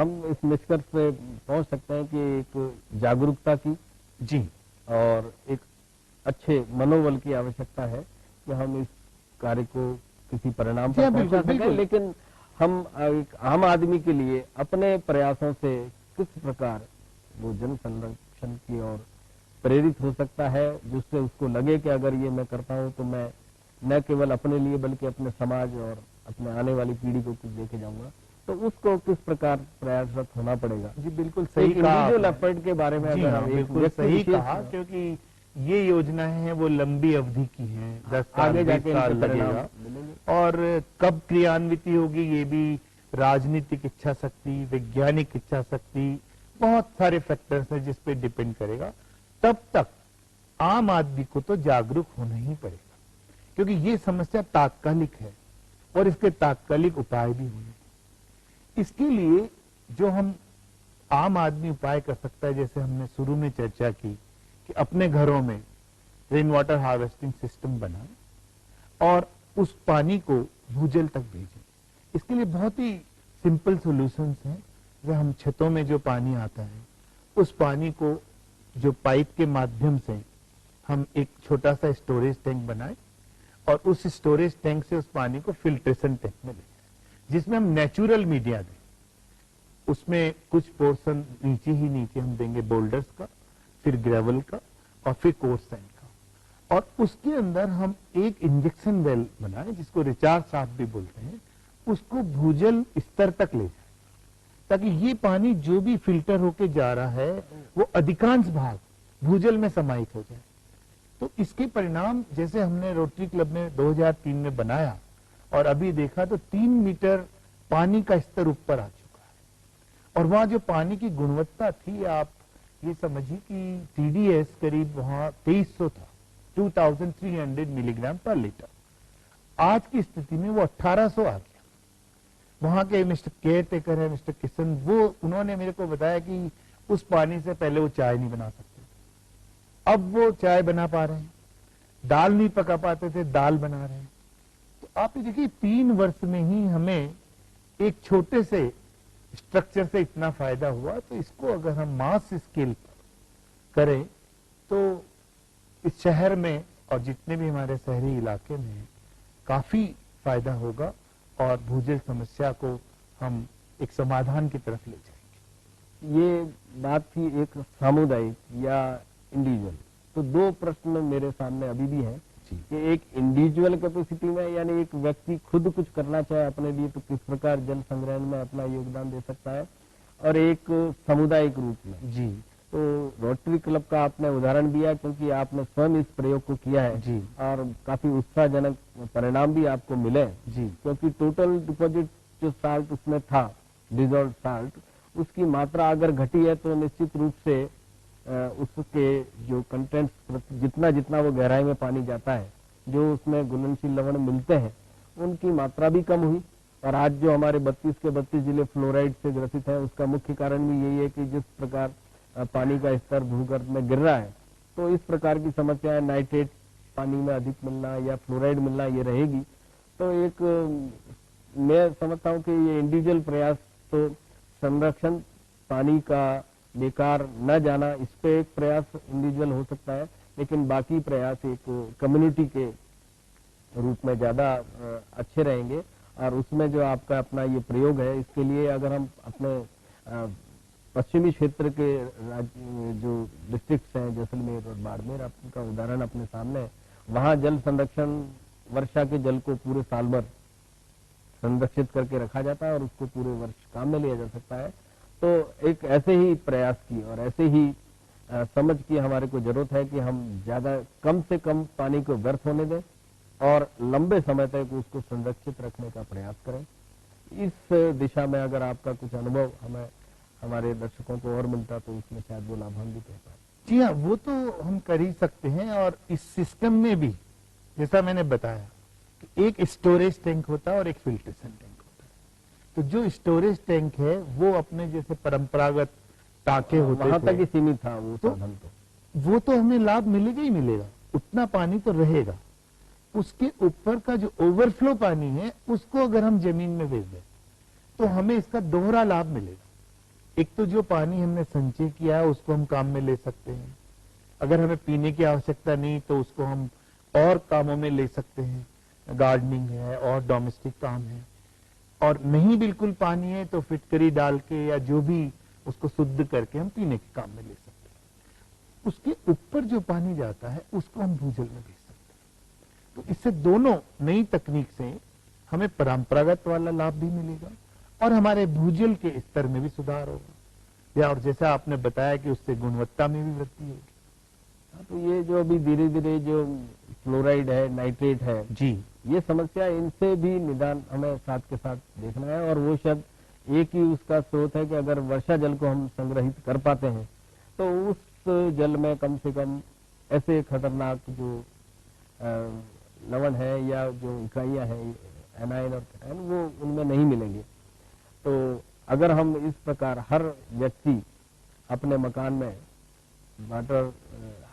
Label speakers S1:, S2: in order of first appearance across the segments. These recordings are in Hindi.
S1: हम इस निष्कर्ष पे पहुंच सकते हैं कि एक जागरूकता की
S2: जी
S1: और एक अच्छे मनोबल की आवश्यकता है कि हम इस कार्य को किसी परिणाम पर पहुंचा सकें, लेकिन हम एक आम आदमी के लिए अपने प्रयासों से किस प्रकार वो जल संरक्षण की ओर प्रेरित हो सकता है, जिससे उसको लगे कि अगर ये मैं करता हूं तो मैं न केवल अपने लिए बल्कि अपने समाज और अपने आने वाली पीढ़ी को कुछ देके जाऊंगा, तो उसको किस प्रकार प्रयासरत होना पड़ेगा।
S2: जी बिल्कुल सही कहा।
S1: इंडिविजुअल एफर्ट के बारे में अगर हम
S2: बिल्कुल सही कहा, क्योंकि ये योजनाएं हैं वो लंबी अवधि की हैं, 10 साल
S1: आगे जाके
S2: साल लगेगा, और कब क्रियान्वित होगी ये भी राजनीतिक इच्छा शक्ति, वैज्ञानिक इच्छा शक्ति, बहुत सारे फैक्टर्स हैं जिस पे डिपेंड करेगा। तब तक आम आदमी को तो जागरूक होना ही पड़ेगा, क्योंकि ये समस्या तात्कालिक है और इसके तात्कालिक उपाय भी होंगे। इसके लिए जो हम आम आदमी उपाय कर सकता है, जैसे हमने शुरू में चर्चा की कि अपने घरों में रेन वाटर हार्वेस्टिंग सिस्टम बनाएं और उस पानी को भूजल तक भेजें। इसके लिए बहुत ही सिंपल सॉल्यूशंस हैं। जो हम छतों में जो पानी आता है उस पानी को जो पाइप के माध्यम से हम एक छोटा सा स्टोरेज टैंक बनाएं और उस स्टोरेज टैंक से उस पानी को फिल्ट्रेशन टैंक में ले जाएं, जिसमें हम नेचुरल मीडिया दें। उसमें कुछ पोर्शन नीचे हम देंगे बोल्डर्स का, फिर ग्रेवल का और फिर कोर्स सैंड का, और उसके अंदर हम एक इंजेक्शन वेल बनाएं जिसको रिचार्ज शाफ्ट भी बोलते हैं, उसको भूजल स्तर तक ले जाए, ताकि ये पानी जो भी फिल्टर होके जा रहा है वो अधिकांश भाग भूजल में समाहित हो जाए। तो इसके परिणाम जैसे हमने रोटरी क्लब में 2003 में बनाया और अभी देखा तो 3 मीटर पानी का स्तर ऊपर आ चुका है, और वहां जो पानी की गुणवत्ता थी, आप ये समझिए कि TDS करीब वहां 2300 था, 2300 मिलीग्राम पर लीटर। आज की स्थिति में वो 1800 आ गया। वहां के मिस्टर केयर टेकर है, मिस्टर किशन, वो उन्होंने मेरे को बताया कि उस पानी से पहले वो चाय नहीं बना सकते, अब वो चाय बना पा रहे हैं। दाल नहीं पका पाते थे, दाल बना रहे हैं। तो आप ये देखिए 3 वर्ष में ही हमें एक छोटे से स्ट्रक्चर से इतना फायदा हुआ। तो इसको अगर हम मास स्केल पर करें तो इस शहर में और जितने भी हमारे शहरी इलाके में काफी फायदा होगा और भूजल समस्या को हम एक समाधान की तरफ ले जाएंगे।
S1: ये बात थी एक सामुदायिक या इंडिविजुअल। तो 2 प्रश्न मेरे सामने अभी भी हैं कि एक इंडिविजुअल कैपेसिटी में, यानी एक व्यक्ति खुद कुछ करना चाहे अपने लिए तो किस प्रकार जल संग्रहण में अपना योगदान दे सकता है, और एक सामुदायिक रूप में।
S2: जी,
S1: तो रोटरी क्लब का आपने उदाहरण दिया क्योंकि आपने स्वयं इस प्रयोग को किया है
S2: जी,
S1: और काफी उत्साहजनक परिणाम भी आपको मिले
S2: जी,
S1: क्योंकि टोटल डिपॉजिट जो साल्ट उसमें था, डिजॉल्व साल्ट, उसकी मात्रा अगर घटी है तो निश्चित रूप से उसके जो कंटेंट्स जितना जितना वो गहराई में पानी जाता है, जो उसमें घुलनशील लवण मिलते हैं, उनकी मात्रा भी कम हुई। और आज जो हमारे 32 के 32 जिले फ्लोराइड से ग्रसित हैं, उसका मुख्य कारण भी यही है कि जिस प्रकार पानी का स्तर भूगर्भ में गिर रहा है, तो इस प्रकार की समस्याएं, नाइट्रेट पानी में अधिक मिलना या फ्लोराइड मिलना, ये रहेगी। तो एक मैं समझता हूं कि ये इंडिविजुअल प्रयास तो संरक्षण, पानी का बेकार न जाना, इस पे एक प्रयास इंडिविजुअल हो सकता है, लेकिन बाकी प्रयास एक कम्युनिटी के रूप में ज्यादा अच्छे रहेंगे। और उसमें जो आपका अपना ये प्रयोग है, इसके लिए अगर हम अपने पश्चिमी क्षेत्र के जो डिस्ट्रिक्ट्स हैं, जैसलमेर और बाड़मेर, आपका उदाहरण अपने सामने है, वहां जल संरक्षण, वर्षा के जल को पूरे साल भर संरक्षित करके रखा जाता है और उसको पूरे वर्ष काम में लिया जा सकता है। तो एक ऐसे ही प्रयास की और ऐसे ही समझ की हमारे को जरूरत है कि हम ज्यादा कम से कम पानी को व्यर्थ होने दें और लंबे समय तक उसको संरक्षित रखने का प्रयास करें। इस दिशा में अगर आपका कुछ अनुभव हमें हमारे दर्शकों को और मिलता तो उसमें शायद वो लाभान्वित हो पाए।
S2: जी हाँ, वो तो हम कर ही सकते हैं। और इस सिस्टम में भी जैसा मैंने बताया कि एक स्टोरेज टैंक होता है और एक फिल्ट्रेशन टैंक होता है। तो जो स्टोरेज टैंक है वो अपने जैसे परंपरागत टाके होते
S1: वहां तक ही सीमित था वो साधन,
S2: वो तो हमें लाभ मिलेगा ही मिलेगा, उतना पानी तो रहेगा। उसके ऊपर का जो ओवरफ्लो पानी है उसको अगर हम जमीन में भेज दें तो हमें इसका दोहरा लाभ मिलेगा। एक तो जो पानी हमने संचय किया है उसको हम काम में ले सकते हैं, अगर हमें पीने की आवश्यकता नहीं तो उसको हम और कामों में ले सकते हैं, गार्डनिंग है और डोमेस्टिक काम है। और नहीं बिल्कुल पानी है तो फिटकरी डाल के या जो भी उसको शुद्ध करके हम पीने के काम में ले सकते हैं। उसके ऊपर जो पानी जाता है उसको हम भूजल में भेज सकते हैं। तो इससे दोनों नई तकनीक से हमें परंपरागत वाला लाभ भी मिलेगा और हमारे भूजल के स्तर में भी सुधार होगा, या और जैसा आपने बताया कि उससे गुणवत्ता में भी वृद्धि होगी।
S1: तो ये जो अभी धीरे धीरे जो फ्लोराइड है, नाइट्रेट है
S2: जी,
S1: ये समस्या, इनसे भी निदान हमें साथ के साथ देखना है। और वो शायद एक ही उसका स्रोत है कि अगर वर्षा जल को हम संग्रहित कर पाते हैं तो उस जल में कम से कम ऐसे खतरनाक जो लवण है या जो इकाइयां हैं एनाइन और कैटाइन वो उनमें नहीं मिलेंगे। तो अगर हम इस प्रकार हर व्यक्ति अपने मकान में वाटर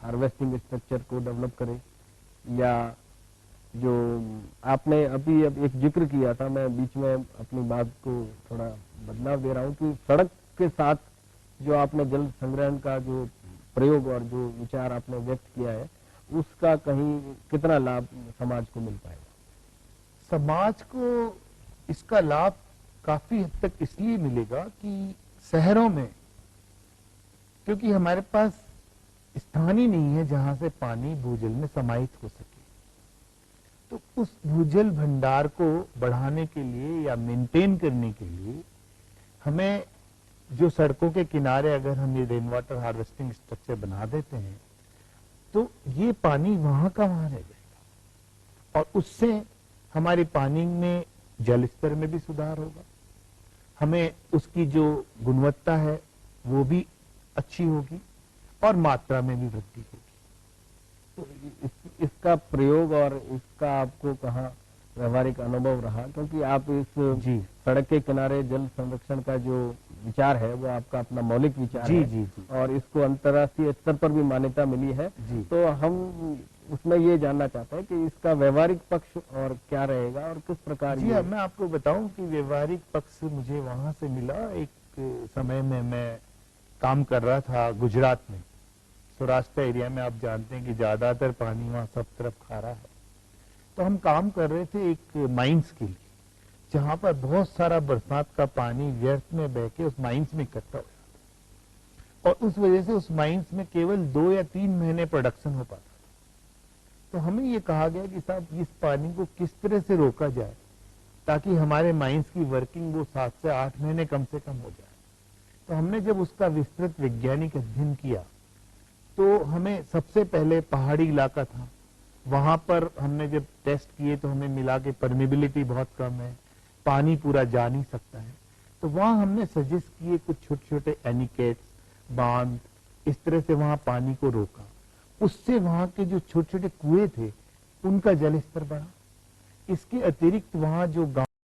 S1: हार्वेस्टिंग स्ट्रक्चर को डेवलप करे, या जो आपने अभी अब एक जिक्र किया था, मैं बीच में अपनी बात को थोड़ा बदलाव दे रहा हूं कि सड़क के साथ जो आपने जल संग्रहण का जो प्रयोग और जो विचार आपने व्यक्त किया है उसका कहीं कितना लाभ समाज को मिल पाएगा?
S2: समाज को इसका लाभ काफी हद तक इसलिए मिलेगा कि शहरों में क्योंकि हमारे पास स्थान ही नहीं है जहां से पानी भूजल में समाहित हो सके, तो उस भूजल भंडार को बढ़ाने के लिए या मेंटेन करने के लिए हमें जो सड़कों के किनारे अगर हम ये रेन वाटर हार्वेस्टिंग स्ट्रक्चर बना देते हैं तो ये पानी वहां का वहां रह जाएगा और उससे हमारे पानी में जल स्तर में भी सुधार होगा, हमें उसकी जो गुणवत्ता है वो भी अच्छी होगी और मात्रा में भी वृद्धि होगी।
S1: तो इसका प्रयोग और इसका आपको कहाँ व्यवहारिक अनुभव रहा, क्योंकि आप इस
S2: जी
S1: सड़क के किनारे जल संरक्षण का जो विचार है वो आपका अपना मौलिक विचार
S2: जी
S1: है
S2: जी जी
S1: और इसको अंतर्राष्ट्रीय स्तर पर भी मान्यता मिली है।
S2: जी
S1: तो हम उसमें ये जानना चाहते हैं कि इसका व्यवहारिक पक्ष और क्या रहेगा और किस प्रकार
S2: जी हाँ, मैं आपको बताऊं कि व्यवहारिक पक्ष मुझे वहां से मिला। एक समय में मैं काम कर रहा था गुजरात में, सौराष्ट्र एरिया में। आप जानते हैं कि ज्यादातर पानी वहां सब तरफ खारा है, तो हम काम कर रहे थे एक माइंस के लिए जहां पर बहुत सारा बरसात का पानी व्यर्थ में बह के उस माइंस में इकट्ठा हो जाता और उस वजह से उस माइंस में केवल 2 या 3 महीने प्रोडक्शन हो पाता। तो हमें ये कहा गया कि साहब इस पानी को किस तरह से रोका जाए ताकि हमारे माइंस की वर्किंग वो 7 से 8 महीने कम से कम हो जाए। तो हमने जब उसका विस्तृत वैज्ञानिक अध्ययन किया तो हमें सबसे पहले पहाड़ी इलाका था, वहां पर हमने जब टेस्ट किए तो हमें मिला कि परमिबिलिटी बहुत कम है, पानी पूरा जा नहीं सकता है। तो वहां हमने सजेस्ट किए कुछ छोटे छोटे एनिकेट्स, बांध, इस तरह से वहां पानी को रोका। उससे वहां के जो छोटे छोटे कुएं थे उनका जल स्तर बढ़ा। इसके अतिरिक्त वहां जो